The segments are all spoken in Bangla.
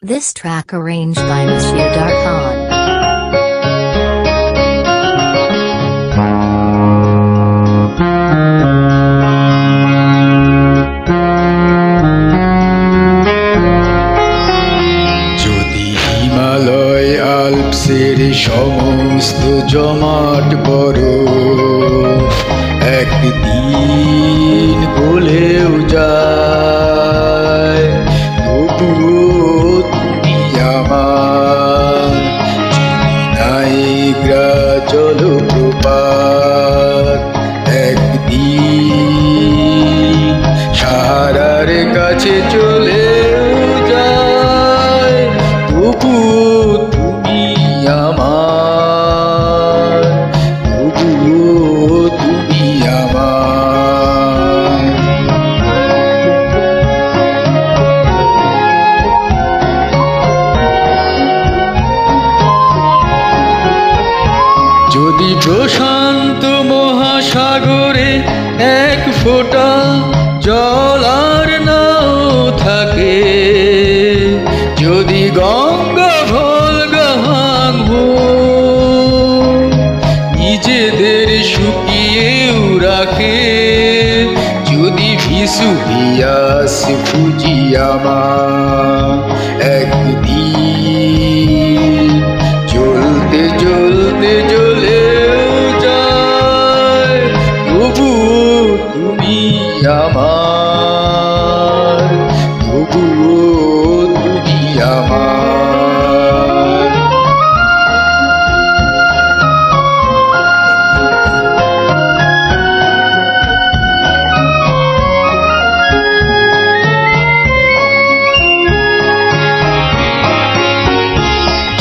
This track arranged by Monsieur Darkhan. যদি হিমালয় আল্পসের সমস্ত জমাট বরফ একদিন গলেও যায়, তবুও তুমি আমার নায়িকা জলপ্রপাত একদিন সাহারার কাছে চলেও যায়, তবুও তুমি আমার, তবুও তুমি আমার। যদি প্রশান্ত মহাসাগরে এক ফোঁটা জল আর নাও থাকে, যদি গঙ্গা ভোলগা ভাঙবো নিজেদের শুকিয়েও রাখে, যদি ভিসুভিয়াস ফুজিয়ামা একদিন জ্বলতে জ্বলতে জ্বলেও যায়, তবুও তুমি আমার, তবুও তুমি আমার।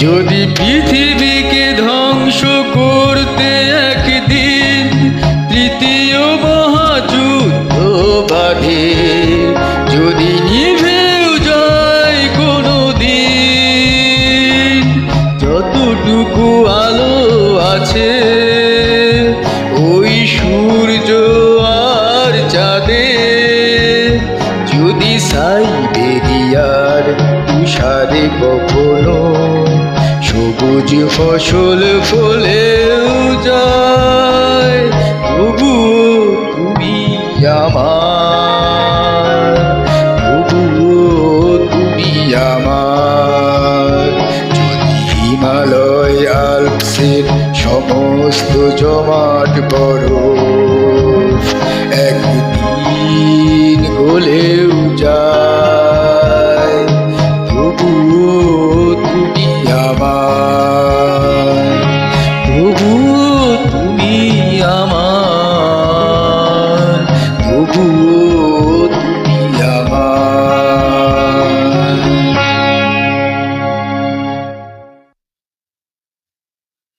যদি পৃথিবীকে ধ্বংস করতে একদিন তৃতীয় মহাযুদ্ধ বাধে, যদি নিভেও যায় কোনো দিন যতটুকু আলো আছে ওই সূর্য আর চাঁদে, যদি সাইবেরিয়ার তুষারে কখনো সবুজ ফসল ফলেও যায়, তবুও তুমি আমার, তবুও তুমি আমার। যদি হিমালয় আল্পসের সমস্ত জমাট বরফ একদিন গলেও যায়, তবুও তুমি আমার, তবুও তুমি আমার, তবুও